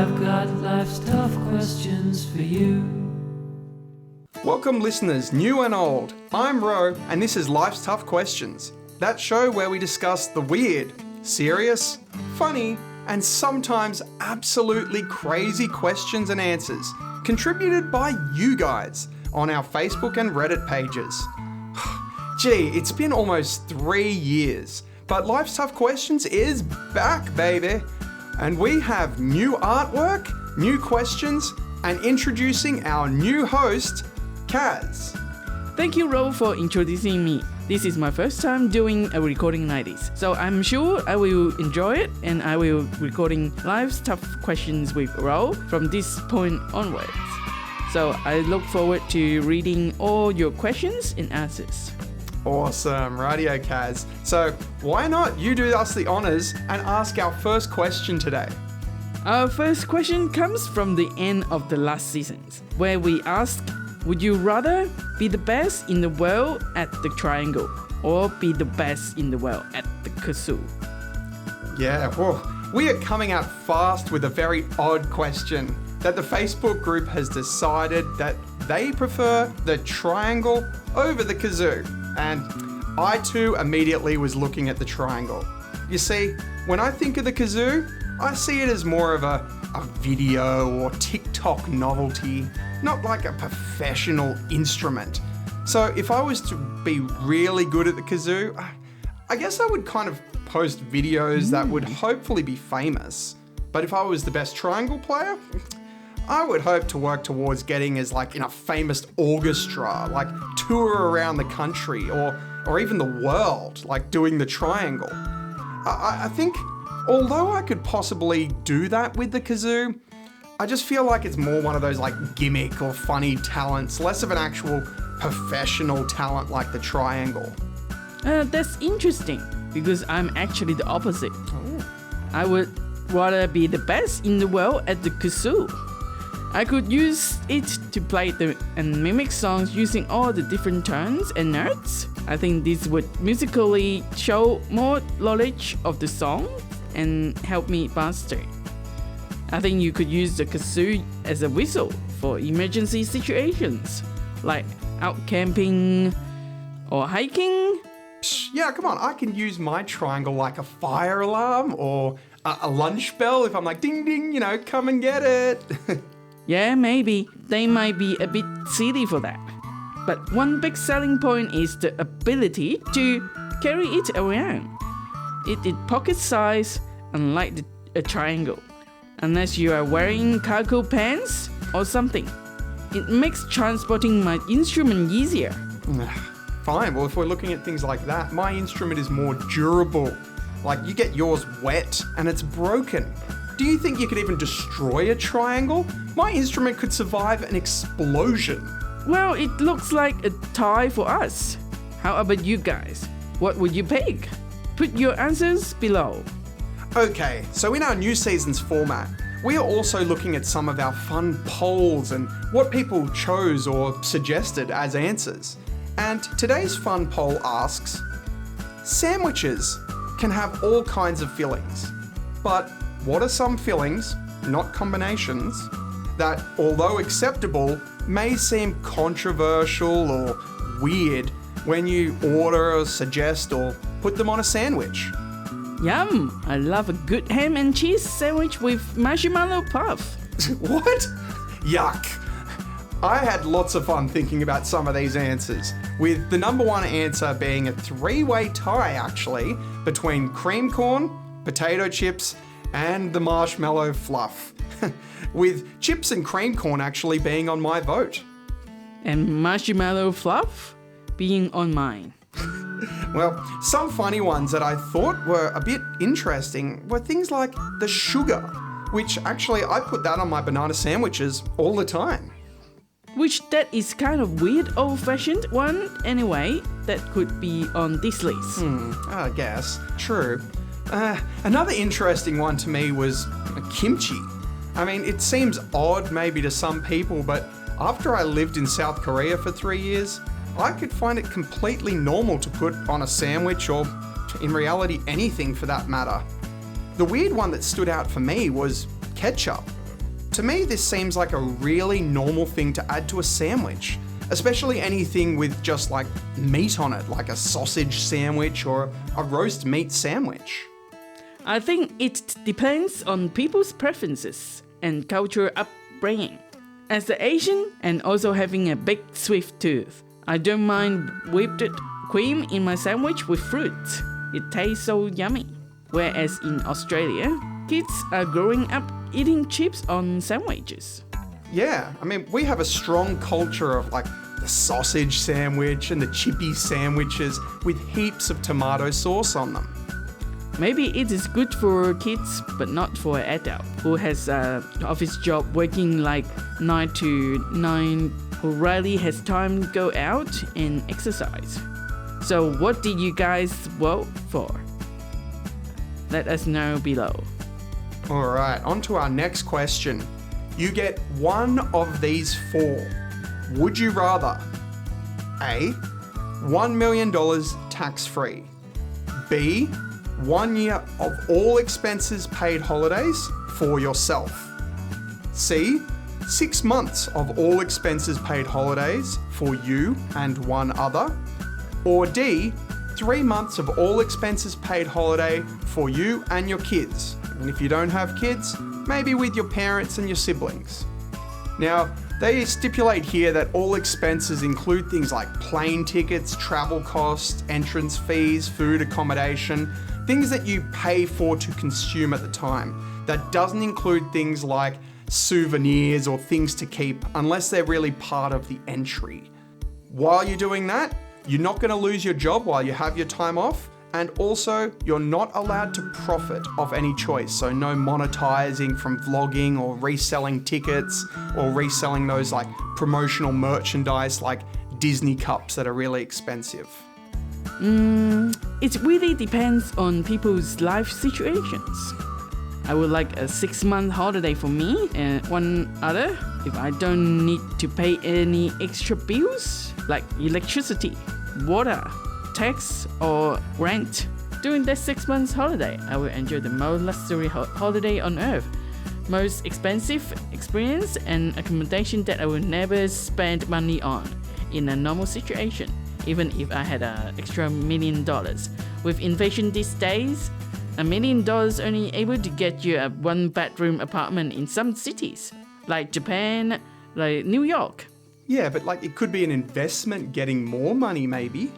I've got life's tough questions for you. Welcome listeners, new and old. I'm Ro, and this is Life's Tough Questions. That show where we discuss the weird, serious, funny, and sometimes absolutely crazy questions and answers contributed by you guys on our Facebook and Reddit pages. Gee, it's been almost 3 years, but Life's Tough Questions is back, baby. And we have new artwork, new questions, and introducing our new host, Kaz. Thank you, Ro, for introducing me. This is my first time doing a recording like this, so I'm sure I will enjoy it, and I will recording Life's Tough Questions with Ro from this point onwards. So I look forward to reading all your questions and answers. Awesome, radio Kaz. So why not you do us the honors and ask our first question today? Our first question comes from the end of the last season, where we asked, would you rather be the best in the world at the triangle or be the best in the world at the kazoo? Yeah, well, we are coming out fast with a very odd question that the Facebook group has decided that they prefer the triangle over the kazoo. And I too immediately was looking at the triangle. You see, when I think of the kazoo, I see it as more of a video or TikTok novelty, not like a professional instrument. So if I was to be really good at the kazoo, I guess I would kind of post videos that would hopefully be famous. But if I was the best triangle player, I would hope to work towards getting as like in a famous orchestra, like tour around the country or even the world, like doing the triangle. I think although I could possibly do that with the kazoo, I just feel like it's more one of those like gimmick or funny talents, less of an actual professional talent like the triangle. That's interesting, because I'm actually the opposite. I would rather be the best in the world at the kazoo. I could use it to play and mimic songs using all the different tones and notes. I think this would musically show more knowledge of the song and help me master. I think you could use the kazoo as a whistle for emergency situations, like out camping or hiking. Yeah, come on, I can use my triangle like a fire alarm or a lunch bell if I'm like, ding ding, come and get it. Yeah, maybe. They might be a bit silly for that. But one big selling point is the ability to carry it around. It is pocket size, unlike a triangle. Unless you are wearing cargo pants or something. It makes transporting my instrument easier. Fine, well if we're looking at things like that, my instrument is more durable. Like you get yours wet and it's broken. Do you think you could even destroy a triangle? My instrument could survive an explosion. Well, it looks like a tie for us. How about you guys? What would you pick? Put your answers below. Okay, so in our new season's format, we are also looking at some of our fun polls and what people chose or suggested as answers. And today's fun poll asks, sandwiches can have all kinds of fillings, but what are some fillings, not combinations, that although acceptable, may seem controversial or weird when you order or suggest or put them on a sandwich? Yum! I love a good ham and cheese sandwich with marshmallow puff. What? Yuck! I had lots of fun thinking about some of these answers, with the number one answer being a three-way tie actually between cream corn, potato chips, and the marshmallow fluff, with chips and cream corn actually being on my vote. And marshmallow fluff being on mine. Well, some funny ones that I thought were a bit interesting were things like the sugar, which actually I put that on my banana sandwiches all the time. Which that is kind of weird old-fashioned one anyway, that could be on this list. I guess. True. Another interesting one to me was kimchi. I mean, it seems odd maybe to some people, but after I lived in South Korea for 3 years, I could find it completely normal to put on a sandwich or, in reality, anything for that matter. The weird one that stood out for me was ketchup. To me, this seems like a really normal thing to add to a sandwich, especially anything with just like meat on it, like a sausage sandwich or a roast meat sandwich. I think it depends on people's preferences and cultural upbringing. As an Asian and also having a big sweet tooth, I don't mind whipped cream in my sandwich with fruit. It tastes so yummy. Whereas in Australia, kids are growing up eating chips on sandwiches. Yeah, I mean, we have a strong culture of like the sausage sandwich and the chippy sandwiches with heaps of tomato sauce on them. Maybe it is good for kids, but not for an adult who has an office job working like 9 to 9, who rarely has time to go out and exercise. So what did you guys vote for? Let us know below. All right, on to our next question. You get one of these four. Would you rather A, $1 million tax-free, B, 1 year of all expenses paid holidays for yourself, C, 6 months of all expenses paid holidays for you and one other, or D, 3 months of all expenses paid holiday for you and your kids. And if you don't have kids, maybe with your parents and your siblings. Now, they stipulate here that all expenses include things like plane tickets, travel costs, entrance fees, food, accommodation, things that you pay for to consume at the time. That doesn't include things like souvenirs or things to keep unless they're really part of the entry. While you're doing that, you're not going to lose your job while you have your time off, and also you're not allowed to profit off any choice. So no monetizing from vlogging or reselling tickets or reselling those like promotional merchandise like Disney cups that are really expensive. It really depends on people's life situations. I would like a 6-month holiday for me and one other if I don't need to pay any extra bills like electricity, water, tax or rent. During that 6 months holiday, I will enjoy the most luxury holiday on earth, most expensive experience and accommodation that I will never spend money on in a normal situation, even if I had an extra $1 million. With inflation these days, $1 million only able to get you a 1-bedroom apartment in some cities, like Japan, like New York. Yeah, but like it could be an investment getting more money maybe.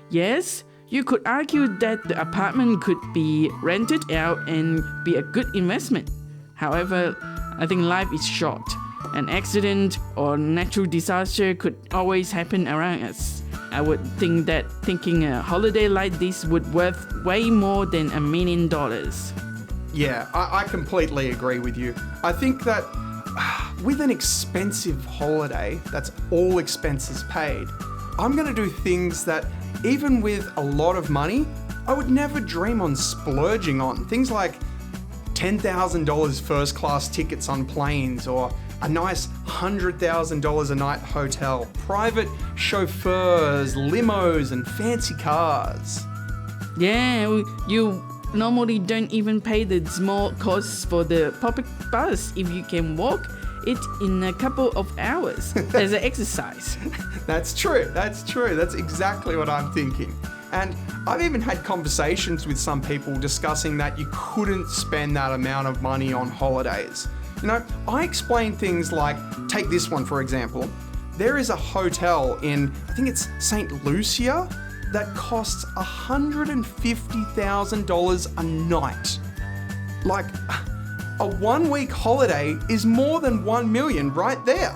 Yes, you could argue that the apartment could be rented out and be a good investment. However, I think life is short. An accident or natural disaster could always happen around us. I would think that thinking a holiday like this would worth way more than $1 million. Yeah, I completely agree with you. I think that with an expensive holiday that's all expenses paid, I'm going to do things that even with a lot of money, I would never dream on splurging on. Things like $10,000 first class tickets on planes, or a nice $100,000 a night hotel, private chauffeurs, limos, and fancy cars. Yeah, you normally don't even pay the small costs for the public bus if you can walk it in a couple of hours as an exercise. That's true. That's exactly what I'm thinking. And I've even had conversations with some people discussing that you couldn't spend that amount of money on holidays. You know, I explain things like, take this one for example. There is a hotel in, I think it's St. Lucia, that costs $150,000 a night. Like, a 1-week holiday is more than 1 million right there.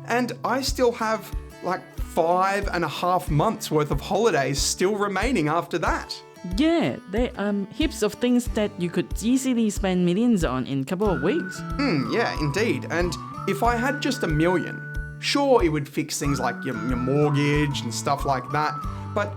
And I still have like 5.5 months worth of holidays still remaining after that. Yeah, there are heaps of things that you could easily spend millions on in a couple of weeks. Yeah, indeed. And if I had just $1 million, sure, it would fix things like your mortgage and stuff like that. But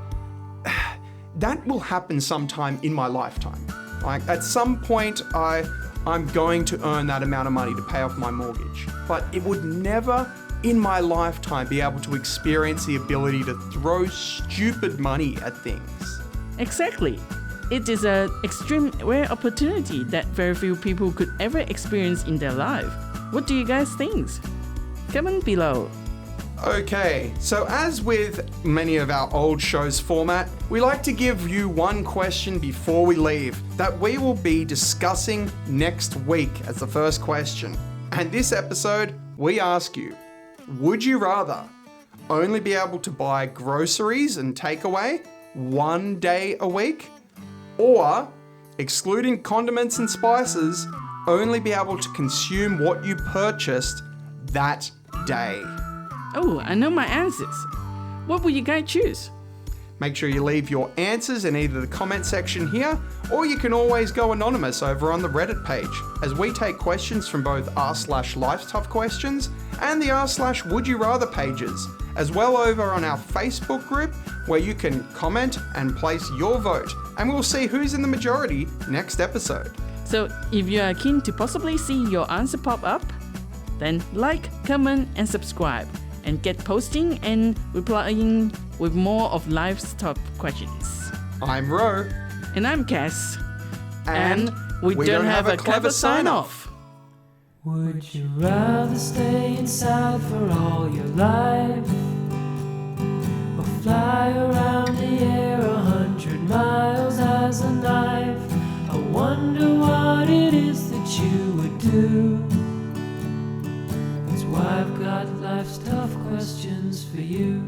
that will happen sometime in my lifetime. Like at some point, I'm going to earn that amount of money to pay off my mortgage. But it would never in my lifetime be able to experience the ability to throw stupid money at things. Exactly. It is an extreme rare opportunity that very few people could ever experience in their life. What do you guys think? Comment below. Okay, so as with many of our old shows format, we like to give you one question before we leave that we will be discussing next week as the first question. And this episode, we ask you, would you rather only be able to buy groceries and takeaway one day a week, or excluding condiments and spices, only be able to consume what you purchased that day? Oh, I know my answers. What will you guys choose? Make sure you leave your answers in either the comment section here, or you can always go anonymous over on the Reddit page, as we take questions from both r/Life's Tough Questions and the r/Would You Rather pages, as well over on our Facebook group, where you can comment and place your vote, and we'll see who's in the majority next episode. So if you are keen to possibly see your answer pop up, then like, comment, and subscribe, and get posting and replying with more of life's top questions. I'm Ro. And I'm Cass. And we don't have a clever sign-off. Would you rather stay inside for all your life, or fly around the air 100 miles as a knife? I wonder what it is that you would do. That's why I've got life's tough questions for you.